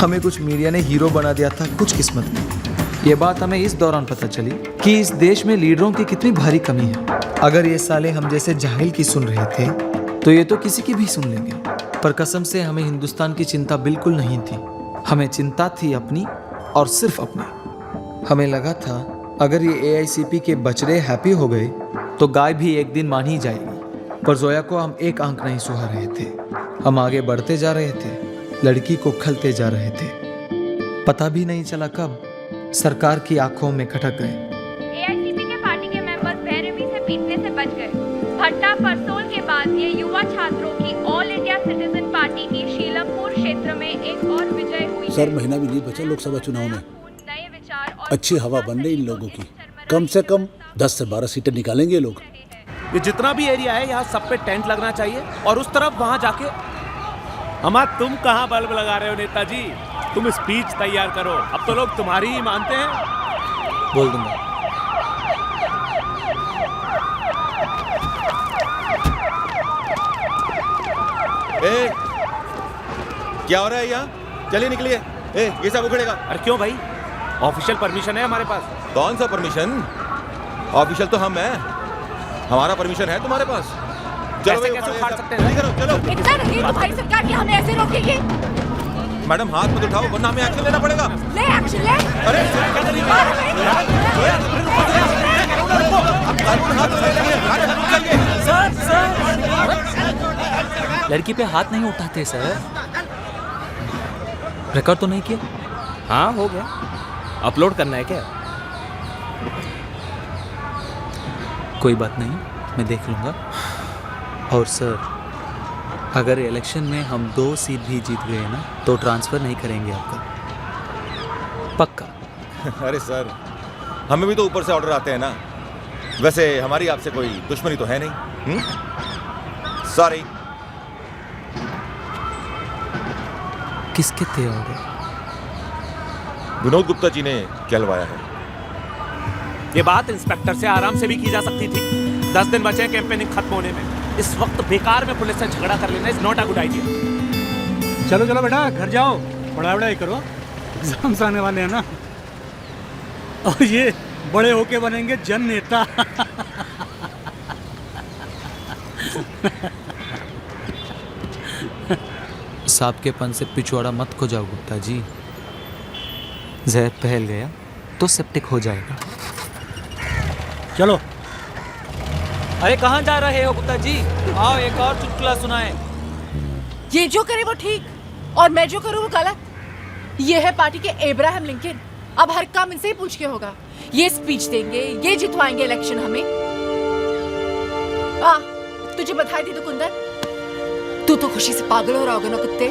हमें कुछ मीडिया ने हीरो बना दिया था कुछ किस्मत में। ये बात हमें इस दौरान पता चली कि इस देश में लीडरों की कितनी भारी कमी है। अगर ये साले हम जैसे जाहिल की सुन रहे थे तो ये तो किसी की भी सुन लेंगे। पर कसम से हमें हिंदुस्तान की चिंता बिल्कुल नहीं थी। हमें चिंता थी अपनी और सिर्फ अपनी। हमें लगा था अगर ये AICP के बछड़े हैप्पी हो गए तो गाय भी एक दिन मान ही जाएगी। पर जोया को हम एक आंख नहीं सुहा रहे थे। हम आगे बढ़ते जा रहे थे, लड़की को खलते जा रहे थे। पता भी नहीं चला कब सरकार की आंखों में खटक गए। AICP के पार्टी के मेंबर्स बेरहमी से पीटने से बच गए। भट्टा परसोल के बाद ये युवा छात्रों की ऑल इंडिया सिटीजन पार्टी की शीलमपुर क्षेत्र में एक और विजय हुई। सर महीना भी नहीं बचा लोकसभा चुनाव में। नए विचार और अच्छी हवा बन रही इन लोगों की। कम से कम 10 से 12 सीटें निकालेंगे ये लोग। ये जितना भी एरिया है यहाँ सब पे टेंट लगना चाहिए और उस तरफ वहाँ जाके। अम्मा तुम कहाँ बल्ब लगा रहे हो नेताजी? तुम स्पीच तैयार करो, अब तो लोग तुम्हारी ही मानते हैं। बोल दूंगा। क्या हो रहा है यहाँ? चलिए निकलिए। ये सब उखड़ेगा। अरे क्यों भाई? ऑफिशियल परमिशन है हमारे पास। कौन सा परमिशन? ऑफिशियल तो हम हैं। हमारा परमिशन है तुम्हारे पास? चलो कैसे कैसे उखाड़ सकते हैं? करो चलो। इतना नहीं तुम्हारी सरकार की हमें ऐसे रोकेगी। मैडम हाथ मत उठाओ वरना हमें एक्शन लेना पड़ेगा। ले एक्शन ले। अरे कानून हाथ में लेंगे। लड़की पे हाथ नहीं उठाते सर। रिकॉर्ड तो नहीं किया? हाँ हो गया। अपलोड करना है क्या? कोई बात नहीं, मैं देख लूँगा। और सर अगर इलेक्शन में हम 2 सीट भी जीत गए ना तो ट्रांसफ़र नहीं करेंगे आपका, पक्का। अरे सर हमें भी तो ऊपर से ऑर्डर आते हैं ना। वैसे हमारी आपसे कोई दुश्मनी तो है नहीं। सॉरी। किसके थे ऑर्डर? विनोद गुप्ता जी ने कहलवाया है। ये बात इंस्पेक्टर से आराम से भी की जा सकती थी। 10 दिन बचे हैं कैंपेनिंग खत्म होने में। इस वक्त बेकार में पुलिस से झगड़ा कर लेना is not a good idea. चलो चलो बेटा घर जाओ, पढ़ाई करो, एग्जाम्स आने वाले हैं ना। और ये बड़े होके बनेंगे जन नेता। सांप के पन से पिछवाड़ा मत खो जाओ गुप्ता जी। जहर फैल गया तो सेप्टिक हो जाएगा। चलो। अरे कहाँ जा रहे हो गुप्ता जी? आओ एक और चुटकुला सुनाए। ये जो करे वो ठीक और मैं जो करूँ वो गलत। ये है पार्टी के इब्राहिम लिंकन। अब हर काम इनसे ही पूछ के होगा। ये स्पीच देंगे, ये जितवाएंगे इलेक्शन हमें। तुझे बधाई दी दुकुंदर। तू तो खुशी से पागल हो रहा होगा ना कुत्ते।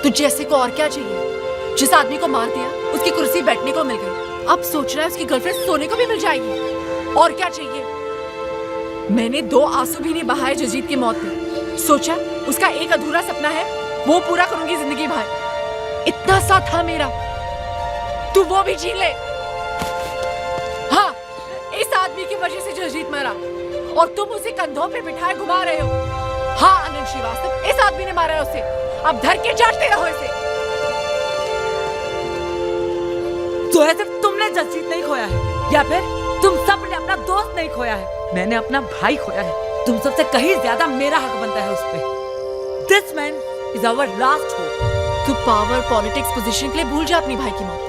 तुझे ऐसे को और क्या चाहिए? जिस आदमी को मार दिया उसकी कुर्सी बैठने को मिल गई, अब सोच रहा है उसकी गर्लफ्रेंड सोने को भी मिल जाएगी। और क्या चाहिए? मैंने 2 आंसू भी नहीं बहाए जजीत की मौत पे। सोचा उसका एक अधूरा सपना है वो पूरा करूंगी जिंदगी भर। इतना सा था मेरा, तू वो भी जी ले। हाँ, इस आदमी की वजह से जजीत मरा और तुम उसे कंधों पे बिठाए घुमा रहे हो। हाँ आनंद श्रीवास्तव, इस आदमी ने मारा है उसे। अब धर के चाटते रहो इसे। तो है सिर्फ तुमने जजीत नहीं खोया है या फिर तुम सब ने अपना दोस्त नहीं खोया है। मैंने अपना भाई खोया है। तुम सबसे कहीं ज्यादा मेरा हक बनता है उस पे। This man is our last hope. तू पावर, पॉलिटिक्स, पोजीशन के लिए भूल जा अपनी भाई की मौत।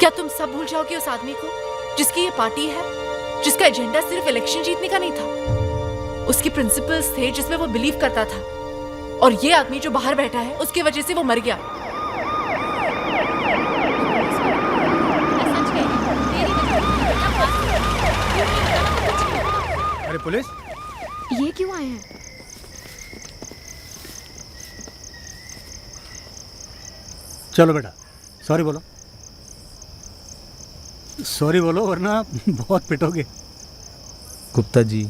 क्या तुम सब भूल जाओगे उस आदमी को जिसकी ये पार्टी है, जिसका एजेंडा सिर्फ इलेक्शन जीतने का नहीं था। उसकी प्रिंसिपल्स थे जिसमें वो बिलीव करता था। और ये आदमी जो बाहर बैठा है उसकी वजह से वो मर गया। अरे पुलिस, ये क्यों आए हैं? चलो बेटा सॉरी बोलो। सॉरी बोलो वरना बहुत पिटोगे। गुप्ता जी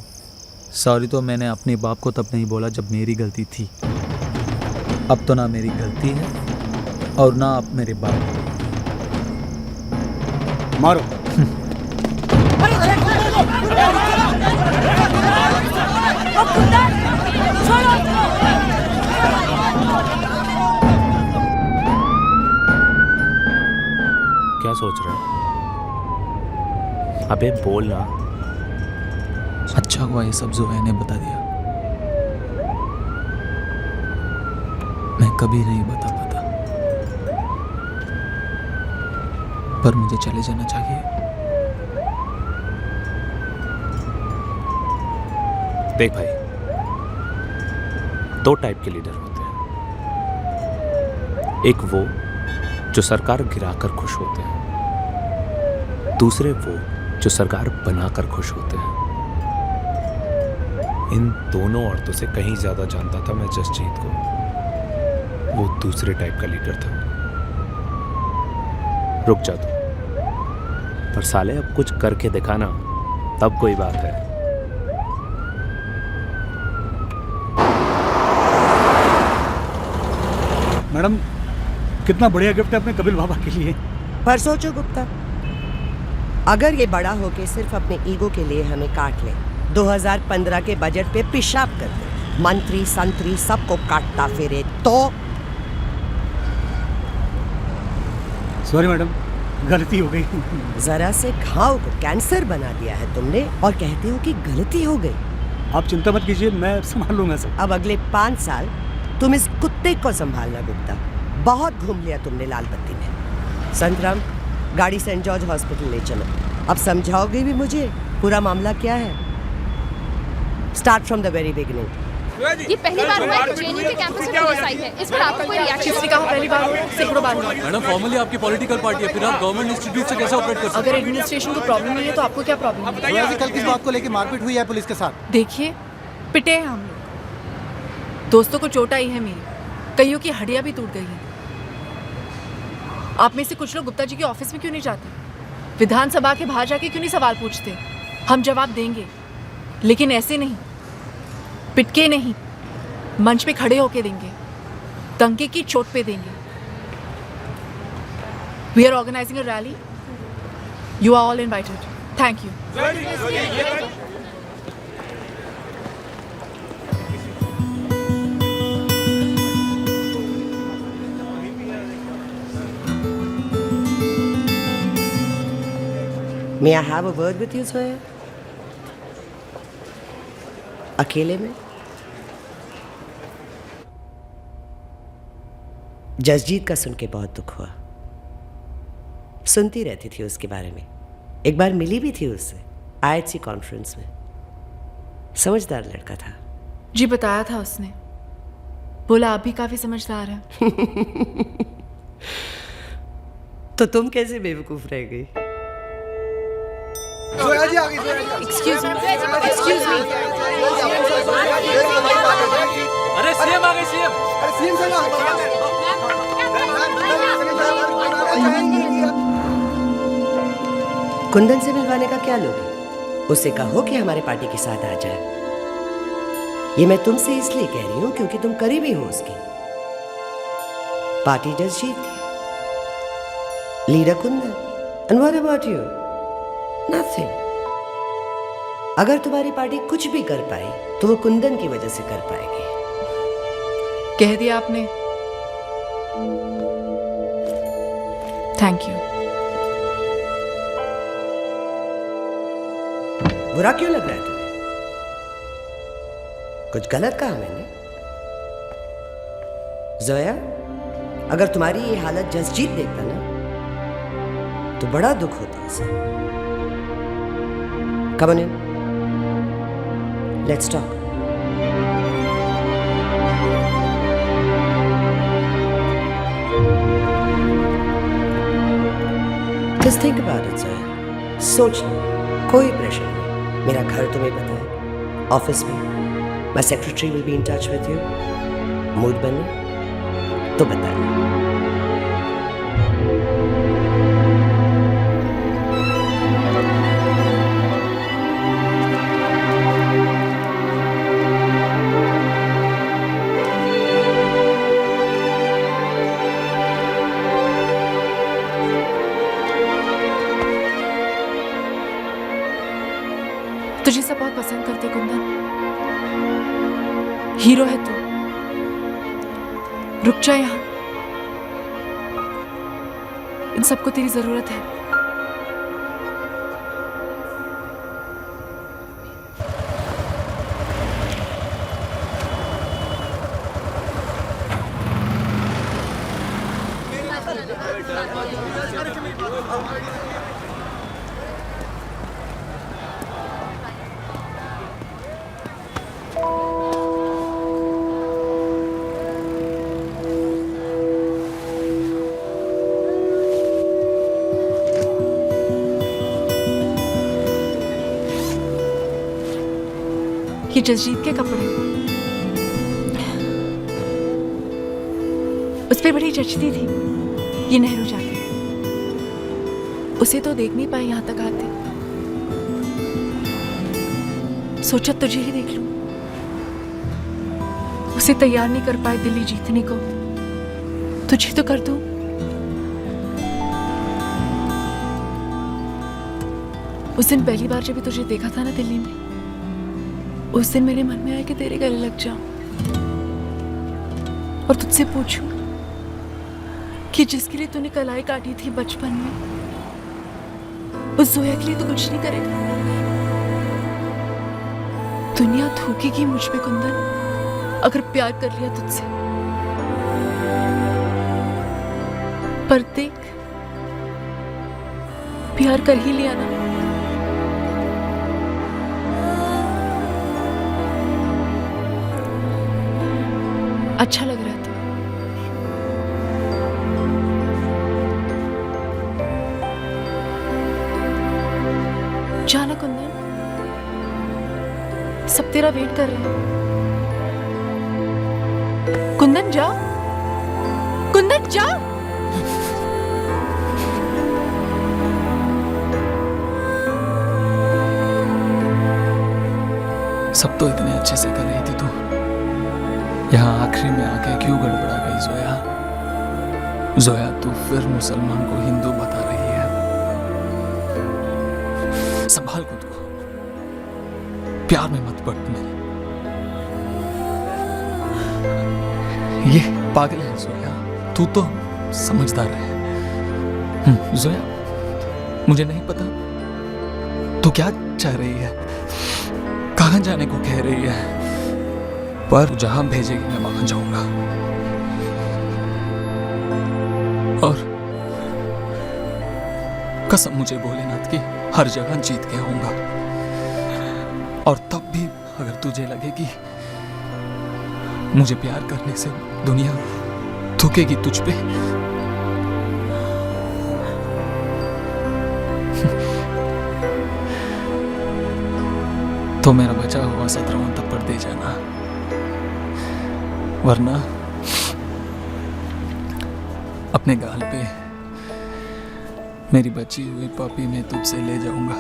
सॉरी तो मैंने अपने बाप को तब नहीं बोला जब मेरी गलती थी। अब तो ना मेरी गलती है और ना आप मेरे बाप। मारो। सोच रहा है? अबे बोल ना। अच्छा हुआ ये सब जोया ने बता दिया, मैं कभी नहीं बता पाता, पर मुझे चले जाना चाहिए। देख भाई, दो टाइप के लीडर होते हैं। एक वो जो सरकार गिराकर खुश होते हैं, दूसरे वो जो सरकार बनाकर खुश होते हैं। इन दोनों औरतों से कहीं ज्यादा जानता था मैं जसजीत को। वो दूसरे टाइप का लीडर था। रुक जा तू, पर साले अब कुछ करके दिखाना, तब कोई बात है। मैडम, कितना बढ़िया गिफ्ट है अपने कपिल बाबा के लिए। पर सोचो गुप्ता, अगर ये बड़ा होके सिर्फ अपने ईगो के लिए हमें काट ले, 2015 के बजट पे पेशाब कर दे, मंत्री संतरी सबको काटता फिरे, तो सॉरी मैडम, गलती हो गई। जरा से घाव को कैंसर बना दिया है तुमने और कहते हो कि गलती हो गई। आप चिंता मत कीजिए, मैं संभाल लूंगा सब। अब अगले 5 साल तुम इस कुत्ते को संभालना गुप्ता। बहुत घूम लिया तुमने लाल बत्ती में। संतराम, गाड़ी सेंट जॉर्ज हॉस्पिटल ले चलो। अब समझाओगे भी मुझे पूरा मामला क्या है? Start from the very beginning. ये पहली बार हुआ है कि जेएनयू के कैंपस में पुलिस आई है। इस पर आपका कोई रिएक्शन? किसने कहा पहली बार? सैकड़ों बार हुआ। मैडम, फॉर्मली आपकी पॉलिटिकल पार्टी है, फिर आप गवर्नमेंट इंस्टीट्यूट से कैसे ऑपरेट कर सकते अगर एडमिनिस्ट्रेशन को प्रॉब्लम नहीं है तो आपको क्या प्रॉब्लम है? कल किस बात को लेकर मारपीट हुई है पुलिस के साथ? देखिए, पिटे हैं हम लोग, दोस्तों को चोट आई है मेरी, कईयों की हड्डियां भी टूट गई हैं। आप में से कुछ लोग गुप्ता जी के ऑफिस में क्यों नहीं जाते? विधानसभा के बाहर जाके क्यों नहीं सवाल पूछते? हम जवाब देंगे, लेकिन ऐसे नहीं, पिटके नहीं, मंच पे खड़े होके देंगे, डंके की चोट पे देंगे। We are organizing a rally, you are all invited. Thank you. May I have a word with you, Zoya? अकेले में? जसजीत का सुन के बहुत दुख हुआ। सुनती रहती थी उसके बारे में, एक बार मिली भी थी उससे IHC कॉन्फ्रेंस में। समझदार लड़का था। जी बताया था उसने, बोला आप भी काफी समझदार हैं। तो तुम कैसे बेवकूफ रह गई? Excuse me, excuse me. अरे सीएम आ गए, सीएम। कुंदन से मिलवाने का क्या लोगे? उससे कहो कि हमारे पार्टी के साथ आ जाए। ये मैं तुमसे इसलिए कह रही हूं क्योंकि तुम करीबी हो उसकी। पार्टी जसजीत की, leader Kundan, and what about you? Nothing. अगर तुम्हारी पार्टी कुछ भी कर पाई तो वो कुंदन की वजह से कर पाएगी। कह दिया आपने। Thank you. बुरा क्यों लग रहा है तुम्हें? कुछ गलत कहा मैंने? जोया, अगर तुम्हारी ये हालत जसजीत देखता ना तो बड़ा दुख होता उसे। Come on in. Let's talk. Just think about it, Zoya. सोच लो, कोई प्रेशर नहीं। मेरा घर तुम्हें पता है, ऑफिस में My secretary will be in touch with you. Mood बने तो बताना। तुझे सब बहुत पसंद करते कुंदन, हीरो है तू। रुक जा यहाँ, इन सबको तेरी जरूरत है। जसजीत के कपड़े, उस पर बड़ी जचती थी ये नेहरू जाके। उसे तो देख नहीं पाए यहाँ तक आते, सोचा तुझे ही देख लूं। उसे तैयार नहीं कर पाए दिल्ली जीतने को, तुझे तो कर दूं। उस दिन पहली बार जब तुझे देखा था ना दिल्ली में, उस दिन मेरे मन में आया कि तेरे गले लग जाऊं और तुझसे पूछूं कि जिसके लिए तूने कलाई काटी थी बचपन में, उस जोया के लिए तो कुछ नहीं करेगा। दुनिया थूकेगी मुझ पे कुंदन अगर प्यार कर लिया तुझसे। पर देख, प्यार कर ही लिया ना। अच्छा लग रहा है तो। जाना कुंदन, सब तेरा वेट कर रहे हैं। कुंदन जा, कुंदन जा। सब तो इतने अच्छे से कर रही थी तू, यहाँ आखिरी में आके क्यों गड़बड़ा गई जोया? जोया तू फिर मुसलमान को हिंदू बता रही है। संभाल खुद को, प्यार में मत पड़ मेरे। ये पागल है जोया, तू तो समझदार है। जोया, मुझे नहीं पता तू क्या चाह रही है, कहाँ जाने को कह रही है, पर जहां भेजेगी मैं वहां जाऊंगा। और कसम मुझे भोलेनाथ की, हर जगह जीत के आऊंगा। और तब भी अगर तुझे लगे कि मुझे प्यार करने से दुनिया थूकेगी तुझ पे, तो मेरा बचा हुआ 17वां थप्पड़ दे जाना, वरना अपने गाल पे मेरी बची हुई पपी में तुझसे ले जाऊंगा।